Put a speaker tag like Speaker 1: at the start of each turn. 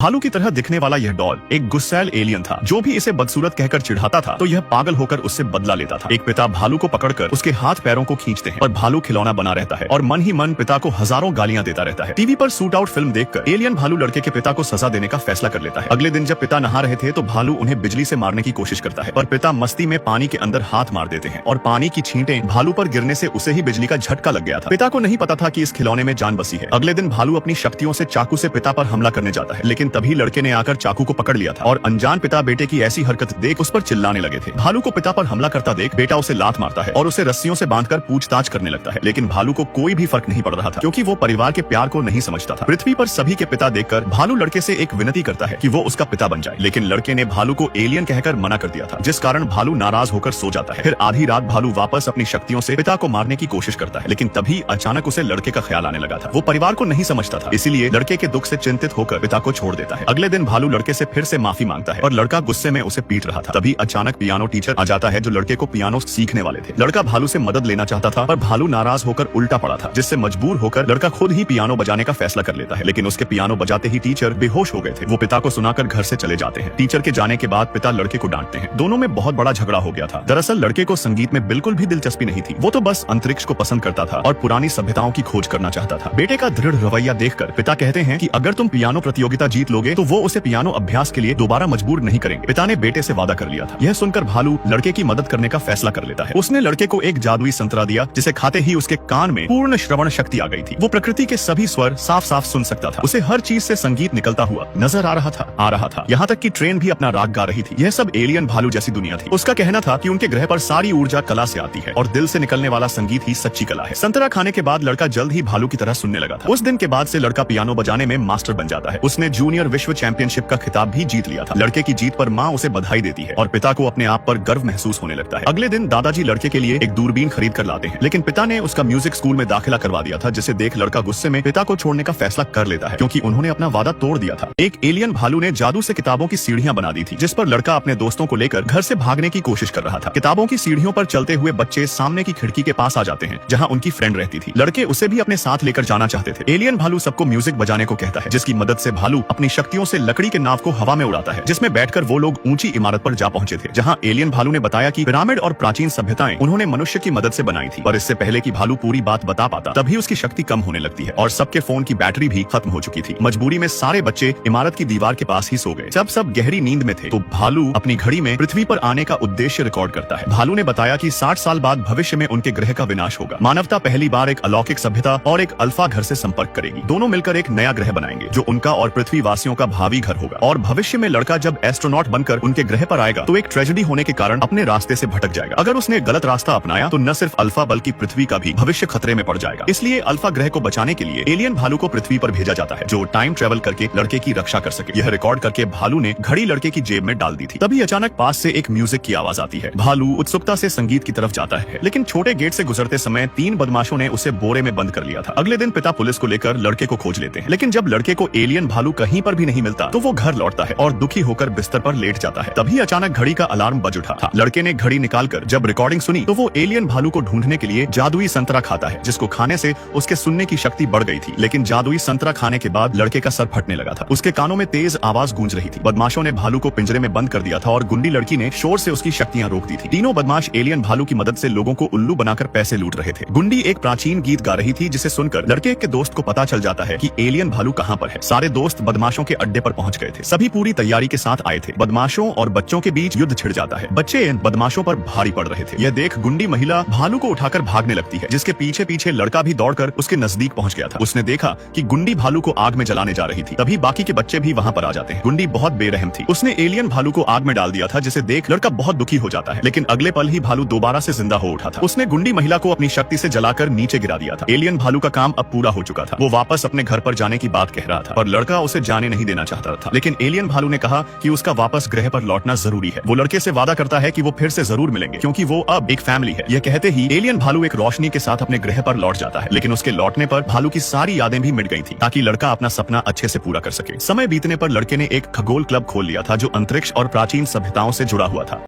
Speaker 1: भालू की तरह दिखने वाला यह डॉल एक गुस्सैल एलियन था जो भी इसे बदसूरत कहकर चिढ़ाता था तो यह पागल होकर उससे बदला लेता था। एक पिता भालू को पकड़कर उसके हाथ पैरों को खींचते हैं और भालू खिलौना बना रहता है और मन ही मन पिता को हजारों गालियां देता रहता है। टीवी पर शूट आउट फिल्म देखकर एलियन भालू लड़के के पिता को सजा देने का फैसला कर लेता है। अगले दिन जब पिता नहा रहे थे तो भालू उन्हें बिजली से मारने की कोशिश करता है पर पिता मस्ती में पानी के अंदर हाथ मार देते हैं और पानी की छींटें भालू पर गिरने से उसे ही बिजली का झटका लग गया था। पिता को नहीं पता था कि इस खिलौने में जान बसी है। अगले दिन भालू अपनी शक्तियों से चाकू से पिता पर हमला करने जाता है लेकिन तभी लड़के ने आकर चाकू को पकड़ लिया था और अनजान पिता बेटे की ऐसी हरकत देख उस पर चिल्लाने लगे थे। भालू को पिता पर हमला करता देख बेटा उसे लात मारता है और उसे रस्सियों से बांधकर पूछताछ करने लगता है लेकिन भालू को कोई भी फर्क नहीं पड़ रहा था क्योंकि वो परिवार के प्यार को नहीं समझता था। पृथ्वी पर सभी के पिता देखकर भालू लड़के से एक विनती करता है कि वो उसका पिता बन जाए लेकिन लड़के ने भालू को एलियन कहकर मना कर दिया था जिस कारण भालू नाराज होकर सो जाता है। फिर आधी रात भालू वापस अपनी शक्तियों से पिता को मारने की कोशिश करता है लेकिन तभी अचानक उसे लड़के का ख्याल आने लगा था। वो परिवार को नहीं समझता था इसीलिए लड़के के दुख से चिंतित होकर पिता को छोड़ देता है। अगले दिन भालू लड़के से फिर से माफी मांगता है और लड़का गुस्से में उसे पीट रहा था। तभी अचानक पियानो टीचर आ जाता है जो लड़के को पियानो सीखने वाले थे। लड़का भालू से मदद लेना चाहता था पर भालू नाराज होकर उल्टा पड़ा था जिससे मजबूर होकर लड़का खुद ही पियानो बजाने का फैसला कर लेता है लेकिन उसके पियानो बजाते ही टीचर बेहोश हो गए थे। वो पिता को सुनाकर घर से चले जाते हैं। टीचर के जाने के बाद पिता लड़के को डांटते हैं। दोनों में बहुत बड़ा झगड़ा हो गया था। दरअसल लड़के को संगीत में बिल्कुल भी दिलचस्पी नहीं थी। वो तो बस अंतरिक्ष को पसंद करता था और पुरानी सभ्यताओं की खोज करना चाहता था। बेटे का दृढ़ रवैया देखकर पिता कहते हैं कि अगर तुम पियानो प्रतियोगिता जीत लोगे तो वो उसे पियानो अभ्यास के लिए दोबारा मजबूर नहीं करेंगे। पिता ने बेटे से वादा कर लिया था। यह सुनकर भालू लड़के की मदद करने का फैसला कर लेता है। उसने लड़के को एक जादुई संतरा दिया जिसे खाते ही उसके कान में पूर्ण श्रवण शक्ति आ गई थी। वो प्रकृति के सभी स्वर साफ साफ सुन सकता था। उसे हर चीज से संगीत निकलता हुआ नजर आ रहा था। यहाँ तक कि ट्रेन भी अपना राग गा रही थी। यह सब एलियन भालू जैसी दुनिया थी। उसका कहना था कि उनके ग्रह पर सारी ऊर्जा कला से आती है और दिल से निकलने वाला संगीत ही सच्ची कला है। संतरा खाने के बाद लड़का जल्द ही भालू की तरह सुनने लगा था। उस दिन के बाद से लड़का पियानो बजाने में मास्टर बन जाता है। उसने जूनियर विश्व चैंपियनशिप का खिताब भी जीत लिया था। लड़के की जीत पर माँ उसे बधाई देती है और पिता को अपने आप पर गर्व महसूस होने लगता है। अगले दिन दादाजी लड़के के लिए एक दूरबीन खरीद कर लाते हैं लेकिन पिता ने उसका म्यूजिक स्कूल में दाखिला करवा दिया था जिसे देख लड़का गुस्से में पिता को छोड़ने का फैसला कर लेता है क्योंकि उन्होंने अपना वादा तोड़ दिया था। एक एलियन भालू ने जादू से किताबों की सीढ़ियां बना दी थी जिस पर लड़का अपने दोस्तों को लेकर घर से भागने की कोशिश कर रहा था। किताबों की सीढ़ियों पर चलते हुए बच्चे सामने की खिड़की के पास आ जाते हैं जहां उनकी फ्रेंड रहती थी। लड़के उसे भी अपने साथ लेकर जाना चाहते थे। एलियन भालू सबको म्यूजिक बजाने को कहता है जिसकी मदद से भालू अपनी शक्तियों से लकड़ी के नाव को हवा में उड़ाता है जिसमें बैठकर वो लोग ऊंची इमारत पर जा पहुंचे थे जहां एलियन भालू ने बताया कि पिरामिड और प्राचीन सभ्यताएं उन्होंने मनुष्य की मदद से बनाई थी। पर इससे पहले कि भालू पूरी बात बता पाता तभी उसकी शक्ति कम होने लगती है और सबके फोन की बैटरी भी खत्म हो चुकी थी। मजबूरी में सारे बच्चे इमारत की दीवार के पास ही सो गए। जब सब गहरी नींद में थे तो भालू अपनी घड़ी में पृथ्वी पर आने का उद्देश्य रिकॉर्ड करता है। भालू ने बताया कि 60 साल बाद भविष्य में उनके ग्रह का विनाश होगा। मानवता पहली बार एक अलौकिक सभ्यता और एक अल्फा घर से संपर्क करेगी। दोनों मिलकर एक नया ग्रह बनाएंगे जो उनका और पृथ्वी वासियों का भावी घर होगा। और भविष्य में लड़का जब एस्ट्रोनॉट बनकर उनके ग्रह पर आएगा तो एक ट्रेजेडी होने के कारण अपने रास्ते से भटक जाएगा। अगर उसने गलत रास्ता अपनाया तो न सिर्फ अल्फा बल्कि पृथ्वी का भी भविष्य खतरे में पड़ जाएगा। इसलिए अल्फा ग्रह को बचाने के लिए एलियन भालू को पृथ्वी पर भेजा जाता है जो टाइम ट्रेवल करके लड़के की रक्षा कर सके। यह रिकॉर्ड करके भालू ने घड़ी लड़के की जेब में डाल दी थी। तभी अचानक पास से एक म्यूजिक की आवाज आती है। भालू उत्सुकता से संगीत की तरफ जाता है लेकिन छोटे गेट से गुजरते समय 3 बदमाशों ने उसे बोरे में बंद कर लिया था। अगले दिन पिता पुलिस को लेकर लड़के को खोज लेते हैं लेकिन जब लड़के को एलियन भालू कहीं पर भी नहीं मिलता तो वो घर लौटता है और दुखी होकर बिस्तर पर लेट जाता है। तभी अचानक घड़ी का अलार्म बज उठा था। लड़के ने घड़ी निकालकर जब रिकॉर्डिंग सुनी तो वो एलियन भालू को ढूंढने के लिए जादुई संतरा खाता है जिसको खाने से उसके सुनने की शक्ति बढ़ गई थी। लेकिन जादुई संतरा खाने के बाद लड़के का सर फटने लगा था। उसके कानों में तेज आवाज गूंज रही थी। बदमाशों ने भालू को पिंजरे में बंद कर दिया था और गुंडी लड़की ने शोर से उसकी शक्तियां रोक दी थी। तीनों बदमाश एलियन भालू की मदद से लोगों को उल्लू बनाकर पैसे लूट रहे थे। गुंडी एक प्राचीन गीत गा रही थी जिसे सुनकर लड़के के दोस्त को पता चल जाता है कि एलियन भालू कहां पर है। सारे दोस्त बदमाशों के अड्डे पर पहुंच गए थे। सभी पूरी तैयारी के साथ आए थे। बदमाशों और बच्चों के बीच युद्ध छिड़ जाता है। बच्चे बदमाशों पर भारी पड़ रहे थे। यह देख गुंडी महिला भालू को उठाकर भागने लगती है जिसके पीछे पीछे लड़का भी दौड़कर उसके नजदीक पहुंच गया था। उसने देखा कि गुंडी भालू को आग में जलाने जा रही थी। तभी बाकी के बच्चे भी वहां पर आ जाते हैं। गुंडी बहुत बेरहम थी। उसने एलियन भालू को आग में डाल दिया था जिसे देख लड़का बहुत दुखी हो जाता है लेकिन अगले पल ही भालू दोबारा से जिंदा हो उठा था। उसने गुंडी महिला को अपनी शक्ति से जलाकर नीचे गिरा दिया था। एलियन भालू का काम अब पूरा हो चुका था। वो वापस अपने घर पर जाने की बात कह रहा था पर लड़का उसे जाने नहीं देना चाहता था। लेकिन एलियन भालू ने कहा कि उसका वापस ग्रह पर लौटना जरूरी है। वो लड़के से वादा करता है कि वो फिर से जरूर मिलेंगे क्योंकि वो अब एक फैमिली है। यह कहते ही एलियन भालू एक रोशनी के साथ अपने ग्रह पर लौट जाता है लेकिन उसके लौटने पर भालू की सारी यादें भी मिट गई थी ताकि लड़का अपना सपना अच्छे से पूरा कर सके। समय बीतने पर लड़के ने एक खगोल क्लब खोल लिया था जो अंतरिक्ष और प्राचीन सभ्यताओं से जुड़ा हुआ था।